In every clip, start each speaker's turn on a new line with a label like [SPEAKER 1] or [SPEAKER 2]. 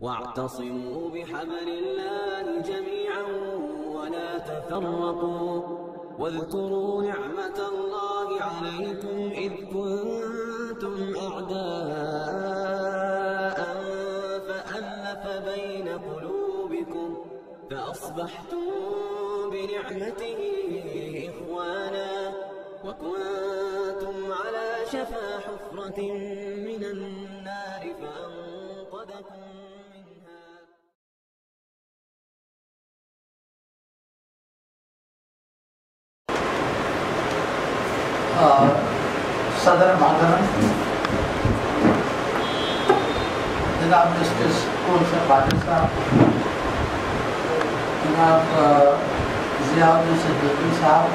[SPEAKER 1] واعتصموا بحبل الله جميعا ولا تفرقوا واذكروا نعمة الله عليكم إذ كنتم أعداء فألف بين قلوبكم فأصبحتم بنعمته إخوانا وكنتم على شفا حفرة من النار فأنقذكم منها.
[SPEAKER 2] صدر محترم جناب جسٹس کورس قادر صاحب، جناب ضیاء الدین صدیقی صاحب،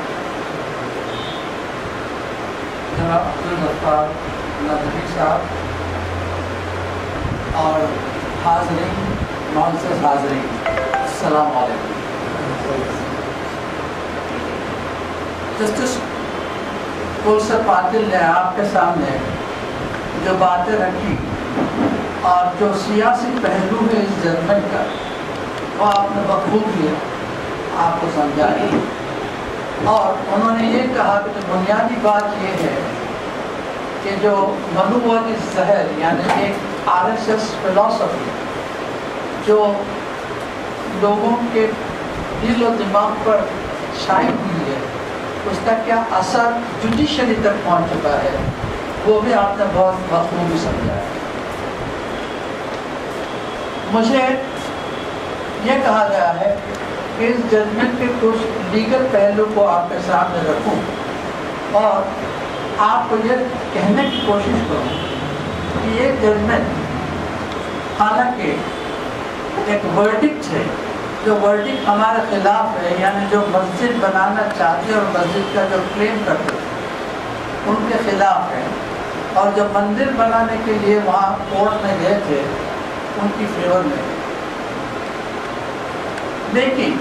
[SPEAKER 2] جناب عبدالغفار ندوی صاحب اور حاضرین، معزز حاضرین، السلام علیکم۔ جسٹس کورس پاتل نے آپ کے سامنے جو باتیں رکھی اور جو سیاسی پہلو ہے اس ججمنٹ کا، وہ آپ نے بخوبی آپ کو سمجھائی، اور انہوں نے یہ کہا کہ جو بنیادی بات یہ ہے کہ جو منوواتی زہر یعنی ایک RSS فلسفی جو لوگوں کے دل و دماغ پر شائع ہوئی ہے، اس کا کیا اثر جوڈیشری تک پہنچ چکا ہے، وہ بھی آپ نے بہت بخوبی سمجھایا۔ مجھے یہ کہا گیا ہے کہ اس ججمنٹ کے کچھ لیگل پہلو کو آپ کے سامنے رکھوں اور آپ کو یہ کہنے کی کوشش کروں کہ یہ ججمنٹ حالانکہ ایک ورڈکٹ ہے، جو ورڈکٹ ہمارے خلاف ہے، یعنی جو مسجد بنانا چاہتے اور مسجد کا جو کلیم کرتے ان کے خلاف ہے، اور جو مندر بنانے کے لیے وہاں کورٹ میں گئے تھے ان کی فیور میں۔ لیکن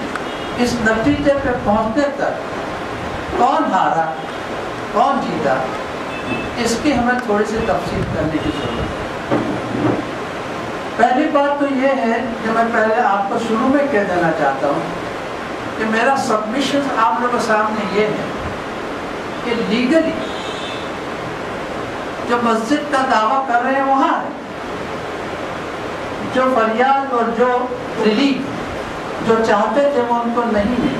[SPEAKER 2] اس نتیجے پہ پہنچنے تک کون ہارا کون جیتا، اس کی ہمیں تھوڑی سی تفصیل کرنے کی ضرورت ہے۔ پہلی بات تو یہ ہے کہ میں پہلے آپ کو شروع میں کہہ دینا چاہتا ہوں کہ میرا سبمیشن آپ لوگوں کے سامنے یہ ہے کہ لیگلی جو مسجد کا دعویٰ کر رہے ہیں وہاں ہے، جو فریاد اور جو ریلیف جو چاہتے تھے وہ ان کو نہیں ملی،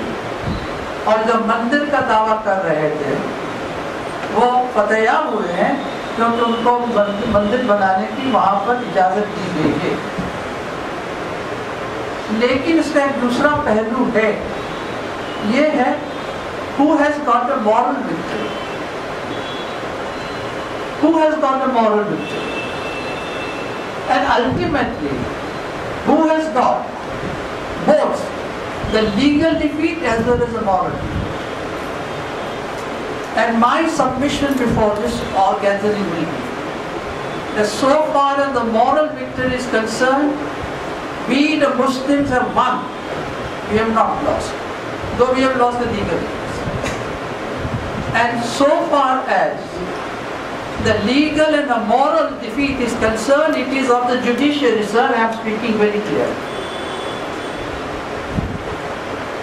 [SPEAKER 2] اور جو مندر کا دعویٰ کر رہے تھے وہ فتحیاب ہوئے ہیں کیونکہ ان کو مندر بنانے کی وہاں پر اجازت دی گئی ہے۔ لیکن اس کا ایک دوسرا پہلو ہے، یہ ہے who has got a moral victory? Who has got a moral victory? And ultimately, who has got both the legal defeat as well as the moral defeat? And my submission before this all gathering will be that so far as the moral victory is concerned, we the Muslims have won, we have not lost, though we have lost the legal defeat. And so far as the legal and the moral defeat is concerned, it is of the judiciary, sir, I am speaking very clearly.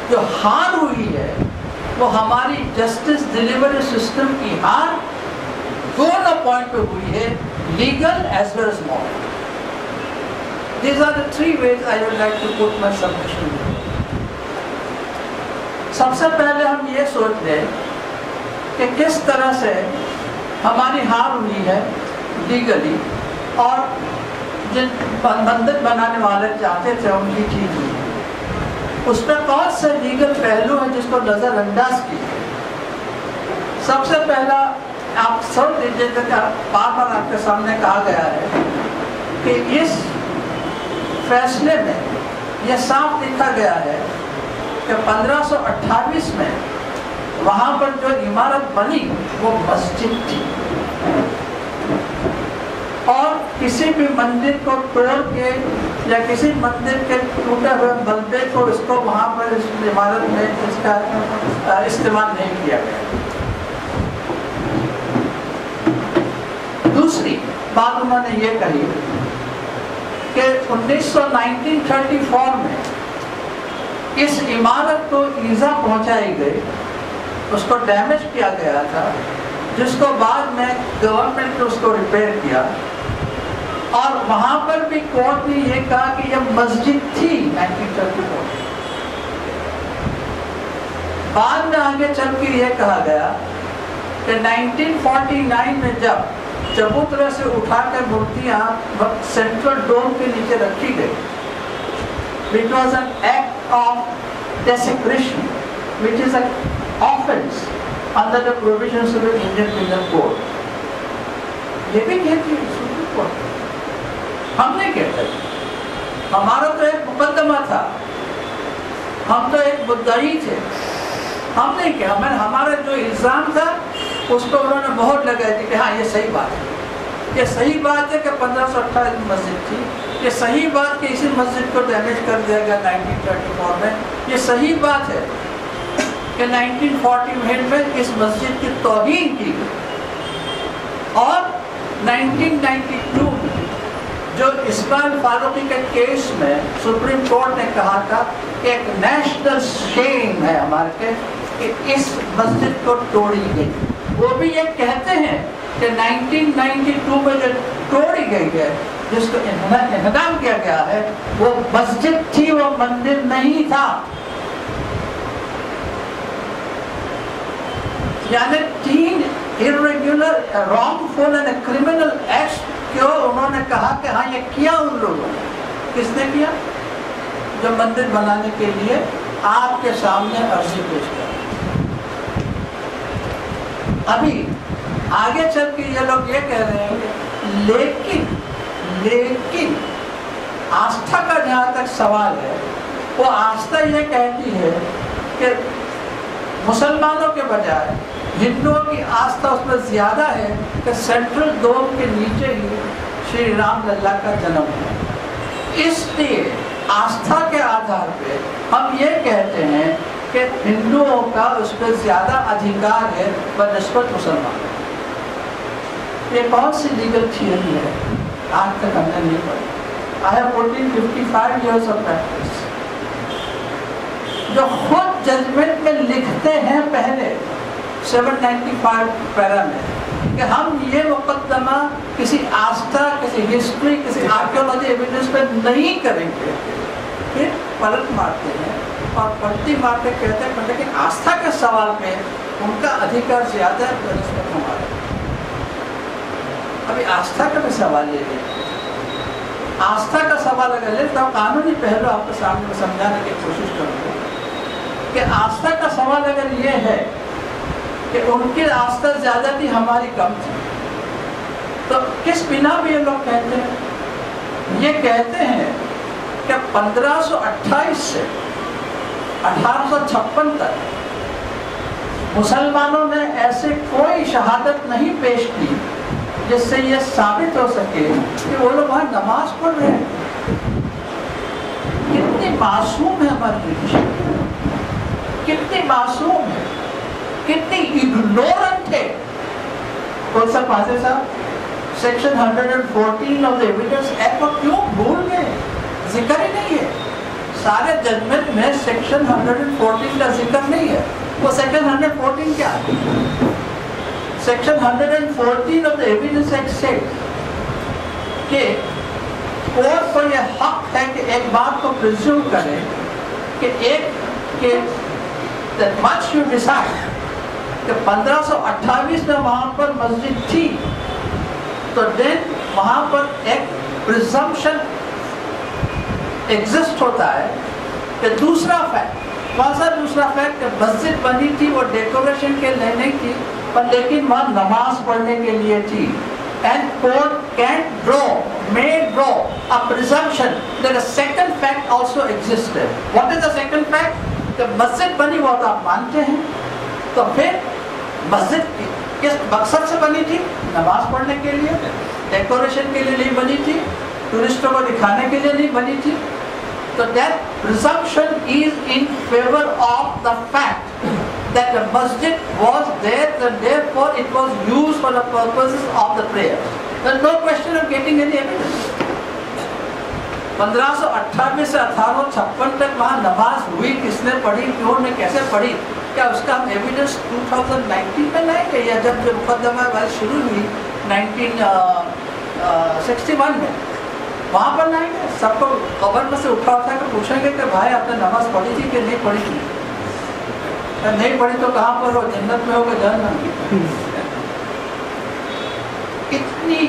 [SPEAKER 2] جو ہار ہوئی ہے وہ ہماری justice delivery system کی ہار دونوں point پہ ہوئی ہے، legal as well as moral. These are the three ways I would like to put my submission. سب سے پہلے ہم یہ سوچ لیں کہ کس طرح سے ہماری ہار ہوئی ہے لیگلی، اور جن مندر بنانے والے چاہتے تھے ان کی چیز ہوئی ہے، اس میں کون سے لیگل پہلو ہیں جس کو نظر انداز کیا۔ سب سے پہلا آپ سب دیجیے کہ بار بار آپ کے سامنے کہا گیا ہے کہ اس فیصلے میں یہ صاف لکھا گیا ہے کہ 1528 میں وہاں پر جو عمارت بنی وہ مسجد تھی، اور کسی بھی مندر کو توڑ کے یا کسی مندر کے ٹوٹے ہوئے ملبے کو اس کو وہاں پر اس عمارت میں اس کا استعمال نہیں کیا گیا۔ دوسری بات انہوں نے یہ کہی کہ 1934 میں اس عمارت کو ایذا پہنچائی گئی، اس کو ڈیمیج کیا گیا تھا، جس کو بعد میں گورنمنٹ نے اس کو ریپیئر کیا، اور وہاں پر بھی کورٹ نے یہ کہا کہ یہ مسجد تھی 1934۔ بعد میں آگے چل کے یہ کہا گیا کہ 1949 میں جب چبوترا سے اٹھا کر مورتیاں سینٹرل ڈوم کے نیچے رکھی گئی، it was an act of desecration, which is an offense under the provisions of the Indian Penal Code. یہ بھی کہتی ہے سپریم کورٹ، ہم نہیں کہتے، ہمارا تو ایک مقدمہ تھا، ہم تو ایک مدعی تھے، ہم نہیں کہا، ہمارا جو الزام تھا اس کو انہوں نے بہت لگائی تھی کہ ہاں یہ صحیح بات ہے، یہ صحیح بات ہے کہ 1528 میں مسجد تھی، یہ صحیح بات کہ اسی مسجد کو ڈیمیج کر دیا گیا 1934 میں، یہ صحیح بات ہے کہ 1948 میں اس مسجد کی توہین کی گئی، اور 1992 میں جو اسماعیل فاروقی کے کیس میں سپریم کورٹ نے کہا تھا کہ ایک نیشنل شیم ہے ہمارے کہ اس مسجد کو توڑی گئی، وہ بھی یہ کہتے ہیں کہ 1992 میں جو توڑی گئی ہے، جس کو انہدام کیا گیا ہے، وہ مسجد تھی، وہ مندر نہیں تھا۔ یعنی 3 irregular, wrongful and criminal acts کیوں انہوں نے کہا کہ ہاں یہ کیا ان لوگوں نے، کس نے کیا؟ جو مندر بنانے کے لیے آپ کے سامنے عرضی پیش کر۔ ابھی آگے چل کے یہ لوگ یہ کہہ رہے ہیں کہ لیکن آستھا کا جہاں تک سوال ہے، وہ آستھا یہ کہتی ہے کہ مسلمانوں کے بجائے ہندوؤں کی آستھا اس میں زیادہ ہے کہ سینٹرل ڈوم کے نیچے ہی شری رام للا کا جنم ہے۔ اس لیے آستھا کے آدھار پہ ہم یہ کہتے ہیں کہ ہندوؤں کا اس پہ زیادہ ادھیکار ہے بنسبت مسلمانوں۔ یہ کون سی لیگل تھیوری ہے؟ آج تک ہم نے نہیں پڑھی۔ I have put in 55 years of practice۔ جو خود ججمنٹ میں لکھتے ہیں پہلے 795 پیرا میں کہ ہم یہ مقدمہ کسی آستھا، کسی ہسٹری، کسی آرکیولوجی ایویڈنس پہ نہیں کریں گے، پھر پلٹ مارتے ہیں اور پلٹی مار کے کہتے ہیں کہ آستھا کے سوال پہ ان کا ادھیکار زیادہ ہے بنسبت ہمارا۔ ابھی آستھا کا بھی سوال لے لیں، آستھا کا سوال اگر لیں تو قانونی پہلو آپ کے سامنے سمجھانے کی کوشش کروں گا کہ آستھا کا سوال اگر یہ ہے کہ ان کی آستھا زیادہ تھی، ہماری کم تھی، تو کس بنا پہ یہ لوگ کہتے ہیں؟ یہ کہتے ہیں کہ 1528 سے 1856 تک مسلمانوں نے ایسے کوئی شہادت نہیں پیش کی جس سے یہ ثابت ہو سکے کہ وہ لوگ وہاں نماز پڑھ رہے ہیں۔ کتنی معصوم ہے ہماری ریلیشن، کتنی معصوم ہے، کتنی اگنورنٹ ہے۔ کون سا فاضل صاحب section 114 of the evidence act کو کیوں بھول گئے؟ ذکر ہی نہیں ہے سارے ججمنٹ میں، سیکشن 114 کا ذکر نہیں ہے۔ وہ سیکشن 114 کیا ہے؟ Section 114 of the evidence act سے کہ کورٹ کو یہ حق ہے کہ ایک بات کو پریزیوم کرے کہ that much you decide کہ 1528 میں وہاں پر مسجد تھی، تو دین وہاں پر ایک پریزمپشن ایگزسٹ ہوتا ہے کہ دوسرا فیکٹ، کون سا دوسرا فیکٹ؟ کہ مسجد بنی تھی وہ ڈیکوریشن کے لیے نہیں تھی، پر لیکن وہاں نماز پڑھنے کے لیے تھی۔ And court can may draw a presumption that a second fact also existed. What is the second fact? کہ مسجد بنی وہ تو آپ مانتے ہیں، تو پھر مسجد کس مقصد سے بنی تھی؟ نماز پڑھنے کے لیے، ڈیکوریشن کے لیے نہیں بنی تھی، ٹورسٹوں کو دکھانے کے لیے نہیں بنی تھی۔ تو that presumption is in favor of the fact that the masjid was there and therefore it was used for the purposes of the prayer. There is no question of getting any evidence. 1598 سے 1856 تک وہاں نماز ہوئی، کس نے پڑھی، کیوں نے، کیسے پڑھی، کیا اس کا ہم ایویڈنس 2019 میں لائیں گے، یا جب جو مقدمہ بحث شروع ہوئی 1961 میں وہاں پر لائیں گے؟ سب کو قبر میں سے اٹھا کے پوچھیں گے کہ بھائی آپ نے نماز پڑھی تھی کہ نہیں پڑھی تھی؟ نہیں پڑھی تو کہاں پر ہو، جنت میں ہو کہ جہنم میں؟ اتنی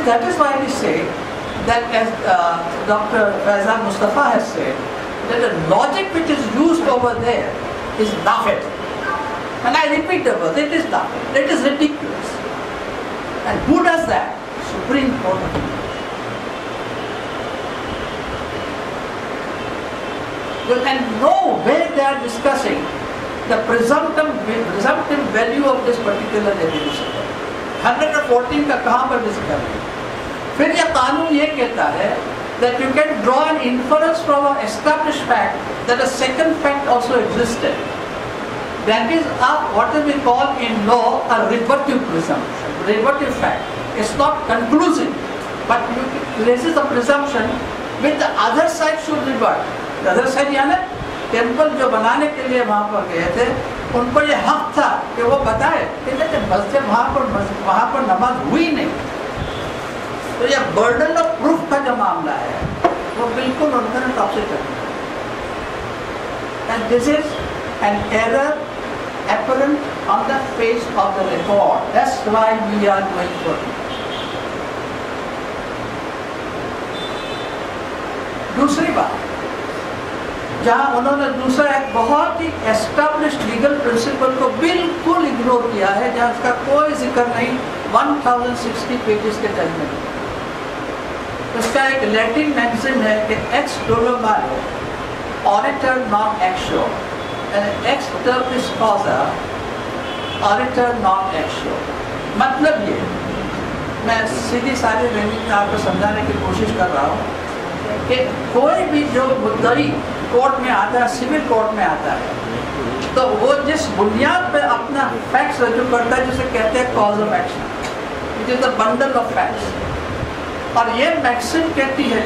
[SPEAKER 2] that is why we say that, as Dr. Faizan Mustafa has said, that the logic which is used over there is nothing. And I repeat the word, it is nothing. It is ridiculous. And who does that? Supreme Court. And no way they are discussing the presumptive value of this particular evidence. 114 کا کہاں پر ذکر ہے؟ پھر یہ قانون یہ کہتا ہے that you can draw an inference from an established fact that a second fact also existed. That is what we call in law a rebuttive presumption, rebuttive fact. It's not conclusive, but it raises a presumption which the other side should rebut. The other side یعنی temple جو بنانے کے لیے وہاں پر گئے تھے، ان کو یہ حق تھا کہ وہ بتائے کہ مسجد وہاں پر نماز ہوئی نہیں. تو یہ برڈن آف پروف کا جو معاملہ ہے وہ بالکل ان کا ٹاپ سے کرنا ہے. And this is an error apparent on the face of the record. That's why we are going for it. دوسری بات جہاں انہوں نے دوسرا ایک بہت ہی اسٹیبلشڈ لیگل پرنسپل کو بالکل اگنور کیا ہے، جہاں اس کا کوئی ذکر نہیں 1060 پیجز کے ججمنٹ. اس کا ایک لیٹن میگزین ہے کہ ایکس ڈولو مالو آریٹر نان ایکشو، ایکس ٹرپس پازا آریٹر نان ایکشو. مطلب یہ میں سیدھی ساری لینگویج میں آپ کو سمجھانے کی کوشش کر رہا ہوں کہ کوئی بھی جو مدعی کورٹ میں آتا ہے، سول کورٹ میں آتا ہے، تو وہ جس بنیاد پہ اپنا فیکٹس رجوع کرتا ہے جسے کہتے ہیں cause of action, it is the bundle of facts. اور یہ میکسم کہتی ہے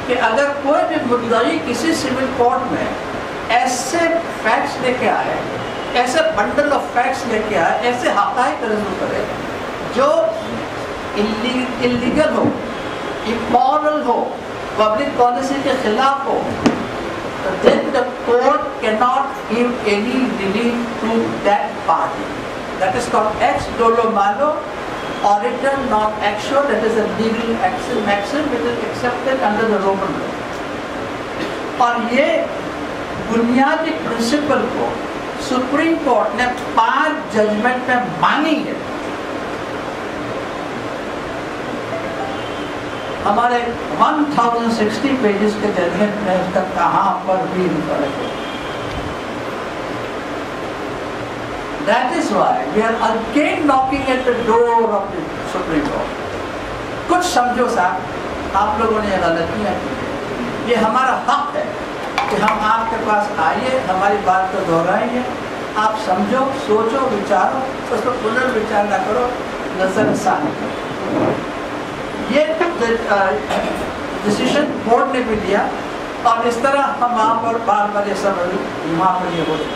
[SPEAKER 2] کہ اگر کوئی بھی مدعی کسی سول کورٹ میں ایسے فیکٹس لے کے آئے، ایسے بنڈل آف فیکٹس لے کے آئے، ایسے حقائق رجوع کرے جو انلیگل ہو، امورل ہو، پبلک پالیسی کے خلاف ہو، then the court cannot give any relief to that party. That is called ex dolo malo, auditor non extro. That is a legal maxim which is accepted under the Roman law. اور یہ بنیادی principal کو supreme court نے 5 judgment میں مانی ہے. ہمارے 1060 pages کے ججمنٹ میں اس کا کہاں پر بھی فرق ہے. That is why we are again knocking at the door of the Supreme Court. کچھ سمجھو صاحب، آپ لوگوں نے یہ غلطیاں کی، یہ ہمارا حق ہے کہ ہم آپ کے پاس آئیے، ہماری بات کو دہرائیے، آپ سمجھو، سوچو، وچارو، اس کو پنر وچار نہ کرو، نظر ثانی کرو. یہ ڈسیشن کورٹ نے بھی لیا، اور اس طرح ہم وہاں پر بار بار یہ سب وہاں پر یہ ہو جائے.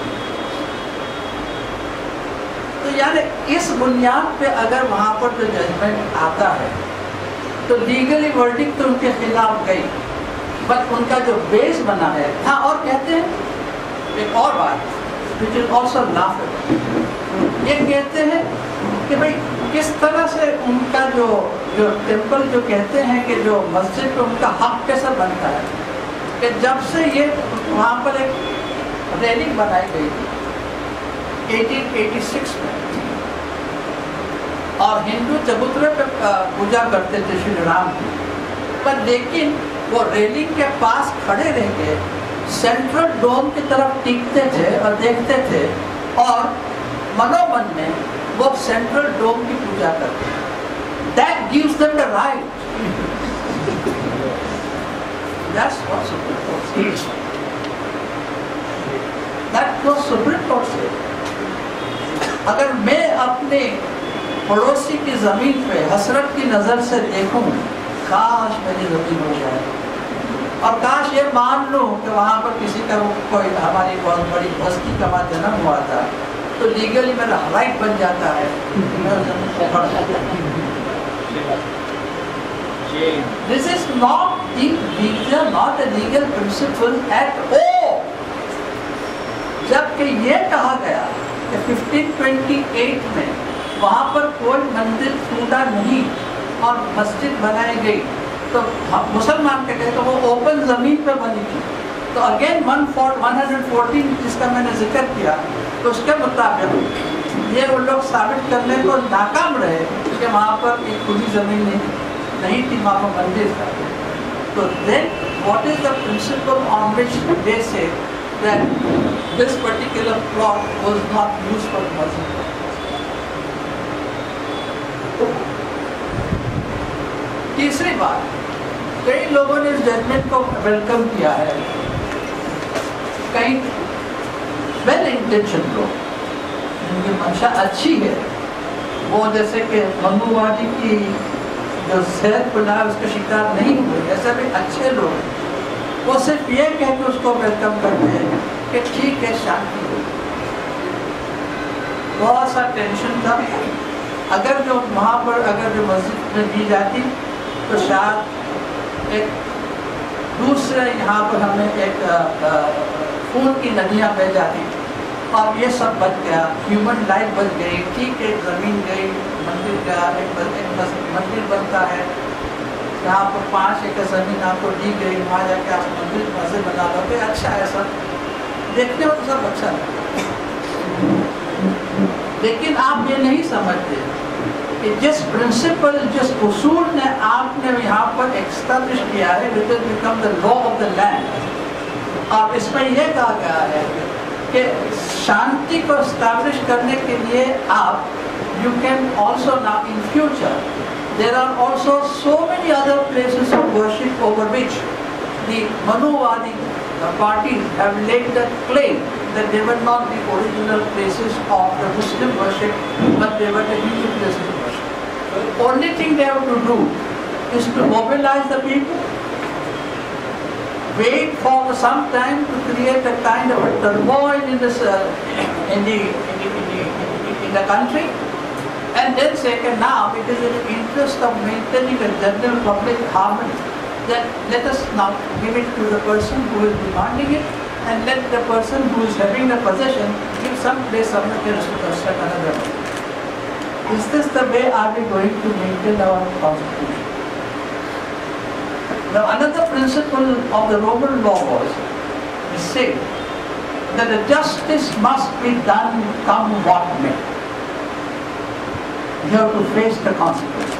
[SPEAKER 2] تو یعنی اس بنیاد پہ اگر وہاں پر جو ججمنٹ آتا ہے تو لیگلی ورڈنگ تو ان کے خلاف گئی، بٹ ان کا جو بیس بنا ہے. ہاں، اور کہتے ہیں ایک اور بات which is also laughable. یہ کہتے ہیں کہ بھائی کس طرح سے ان کا جو ٹیمپل جو کہتے ہیں کہ جو مسجد پہ ان کا حق کیسا بنتا ہے، کہ جب سے یہ وہاں پر ایک ریلنگ بنائی گئی تھی 1886 میں، اور ہندو چبوترے پہ پوجا کرتے تھے شری رام کی، پر لیکن وہ ریلنگ کے پاس کھڑے رہ کے سینٹرل ڈوم کی طرف ٹیکتے تھے اور دیکھتے تھے، اور منومن میں وہ سینٹرل ڈوم کی پوجا کرتے ہیں. That gives them the right. That's what Supreme Court says. That was Supreme Court says. اگر میں اپنے پڑوسی کی زمین پہ حسرت کی نظر سے دیکھوں کاش میری زمین ہو جائے، اور کاش یہ مان لوں کہ وہاں پر کسی کا کوئی ہماری بہت بڑی بستی کا وہاں جنم ہوا تھا تو لیگلی میرا رائٹ بن جاتا ہے کہ میں زمین کو پڑھ جاتا ہوں. This is not a legal principle at all. جبکہ یہ کہا گیا کہ 1528 میں وہاں پر کوئی مندر ٹوٹا نہیں اور مسجد بنائی گئی، تو مسلمان کہتے ہیں کہ وہ اوپن زمین پہ بنی تھی. تو اگین 114 جس کا میں نے ذکر کیا، تو اس کے مطابق یہ وہ لوگ ثابت کرنے کو ناکام رہے کہ وہاں پر ایک کھلی زمین نہیں تھی، وہاں پر مندر تھا. تو then what is the principle on which they say that this particular plot was not used for masjid? تیسری بات، کئی لوگوں نے اس ججمنٹ کو ویلکم کیا ہے، کئی ویل انٹینشن لوگ جن کی منشا اچھی ہے، وہ جیسے کہ منو وادی کی جو صحت بنا اس کا شکار نہیں ہوئے، ایسے بھی اچھے لوگ وہ صرف یہ کہہ کے اس کو ویلکم کرتے ہیں کہ ٹھیک ہے، شانتی ہو. بہت سا ٹینشن تھا، اگر جو وہاں پر اگر جو مسجد میں دی جاتی تو شاید ایک دوسرے یہاں پر ہمیں ایک خون کی ندیاں بہ جاتی، اور یہ سب بچ گیا، ہیومن لائف بچ گئی. ٹھیک ہے، زمین گئی، مندر کا ایک مندر بنتا ہے، یہاں پر 5 ایکڑ زمین آپ کو دی گئی، وہاں جا کے آپ مندر مسجد بنا لو گے، اچھا ہے، سب دیکھنے میں تو سب اچھا لگتا ہے. لیکن آپ یہ نہیں سمجھتے کہ جس پرنسپل، جس اصول نے آپ نے یہاں پر ایکسٹیبلش کیا ہے، which has become the law of the land، اور اس میں یہ کہا گیا ہے کہ شانتی کو اسٹیبلش کرنے کے لیے آپ you can also now in future there are also so many other places of worship over which the Manuvadi parties have laid the claim that they were not the original places of the Muslim worship, but they were the Hindu places of worship. The only thing they have to do is to mobilize the people, wait for some time to create a kind of a turmoil in this in the country, and then say that now it is in the interest of maintaining a general public harmony, that let us now give it to the person who is demanding it, and let the person who is having the possession give some place somewhere else to construct another one. Is this the way are we going to maintain our constitution? Now another principle of the Roman law was, we say, that the justice must be done come what may. You have to face the consequences.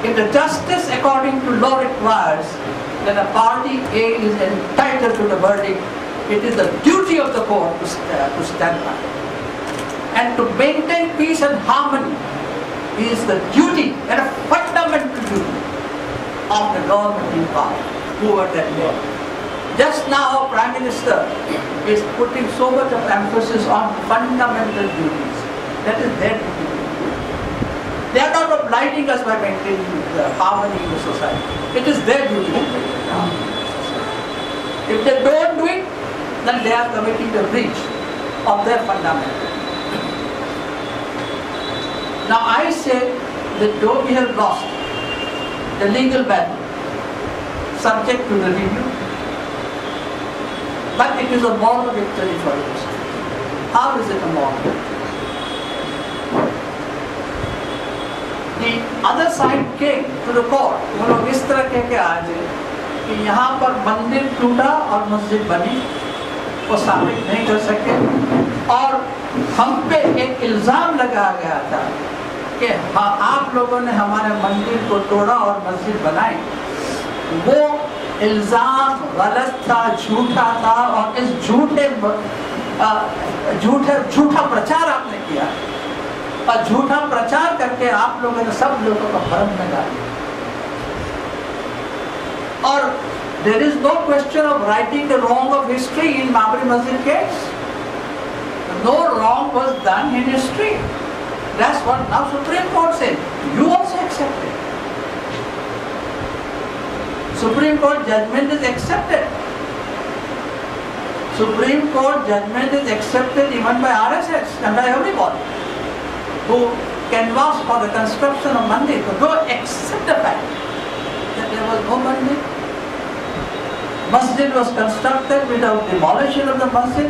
[SPEAKER 2] If the justice according to law requires that a party A is entitled to the verdict, it is the duty of the court to stand by. And to maintain peace and harmony is the duty and a fundamental duty of the government in power, whoever that may be. Just now, Prime Minister is putting so much of emphasis on fundamental duties. That is their duty. They are not obliging us by maintaining the harmony in the society. It is their duty to maintain harmony in the society. If they don't do it, then they are committing the breach of their fundamental. Now I say that though we have lost the legal battle, subject to the review, but it is a moral victory for us. How is it a moral victory? The other side came to the court. وہ لوگ اس طرح کہہ کے آجے کہ یہاں پر مندر ٹوٹا اور مسجد بنی، وہ ثابت نہیں کر سکے، اور ہم پہ ایک الزام لگایا گیا تھا کہ ہاں آپ لوگوں نے ہمارے مندر کو توڑا اور مسجد بنائی. وہ الزام غلط تھا، جھوٹا تھا، اور اس جھوٹا پرچار آپ نے کیا، اور جھوٹا پرچار کر کے آپ لوگوں نے سب لوگوں کو بھرم میں ڈال دیا. اور there is no question of righting the wrong of history in Babri Masjid case. No wrong was done in history. That's what now Supreme Court said. You also accept it. Supreme Court judgment is accepted. Supreme Court judgment is accepted even by RSS and by everybody who canvassed for the construction of mandir. So they accept the fact that there was no mandir. Masjid was constructed without demolition of the masjid.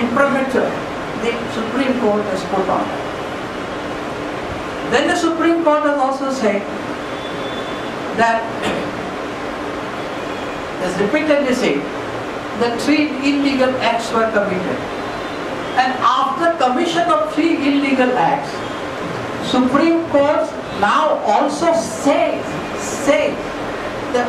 [SPEAKER 2] imprimatur the Supreme Court has put on. Then the Supreme Court has also said that, has repeatedly said, that 3 illegal acts were committed. And after commission of 3 illegal acts, Supreme Court now also says that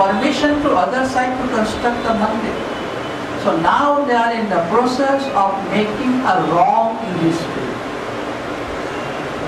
[SPEAKER 2] permission to other side to construct the mandir. So now they are in the process of making a wrong in history.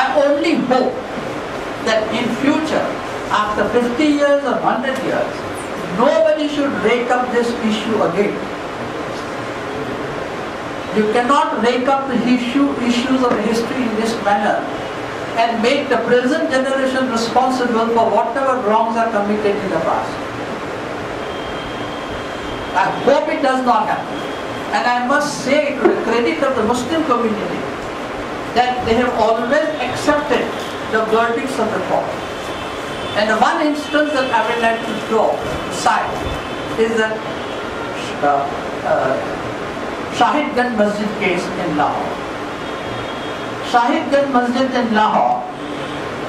[SPEAKER 2] I only hope that in future, after 50 years or 100 years, nobody should rake up this issue again. You cannot rake up the issues of history in this manner and make the present generation responsible for whatever wrongs are committed in the past. I hope it does not happen. And I must say, to the credit of the Muslim community, that they have always accepted the verdicts of the court. And the one instance that I would like to draw aside is the Shahid Ganj Masjid case in Lahore. Shahid Ganj Masjid in Lahore,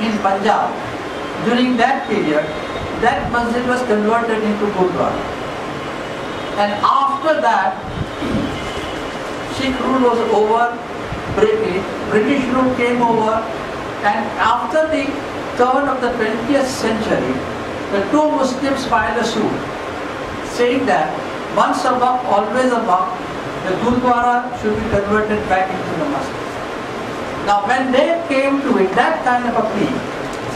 [SPEAKER 2] in Punjab, during that period, that masjid was converted into Gurdwara. And after that, Sikh rule was over, British rule came over, and after the turn of the 20th century, the 2 Muslims filed a suit saying that once a waqf, always a waqf, the Gurdwara should be converted back into the masjid. Now when they came to it, that kind of a plea,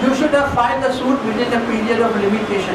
[SPEAKER 2] you should have filed the suit within a period of limitation.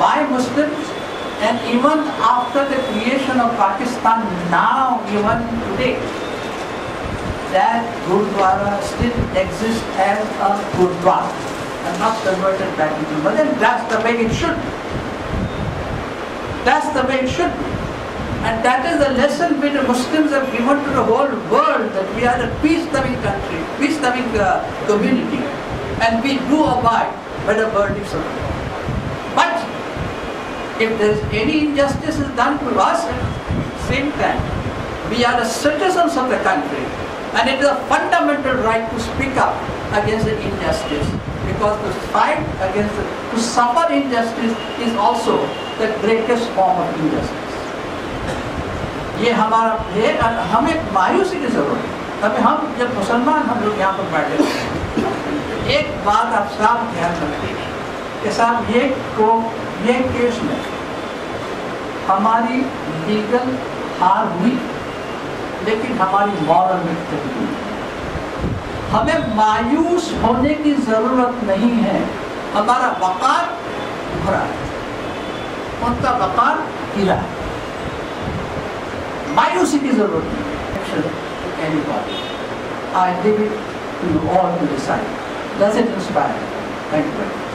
[SPEAKER 2] by Muslims, and even after the creation of Pakistan, now even today, that Gurdwara still exists as a Gurdwara and not converted back into. But then that's the way it should. That's the way it should. And that is the lesson which the Muslims have given to the whole world, that we are a peace-loving country, peace-loving community, and we do abide by the verdicts of the law. But if there is any injustice is done to us, at the same time, we are the citizens of the country, and it is a fundamental right to speak up against the injustice, because because to fight against, to suffer injustice is also the greatest form of injustice. یہ ہمارا ہے، ہمیں مایوسی کی ضرورت ہے. ابھی ہم جب مسلمان ہم لوگ یہاں پر بیٹھے ہیں، ایک بات آپ صاف خیال رکھیں کہ صاحب یہ کیس میں ہماری لیگل ہار ہوئی لیکن ہماری مورل وکٹری ہوئی. ہمیں مایوس ہونے کی ضرورت نہیں ہے. ہمارا وقار بھرا ہے، ان کا وقار گرا ہے. مایوسی کی ضرورت نہیں. I leave it to you all to decide. Does it inspire? Thank you very much.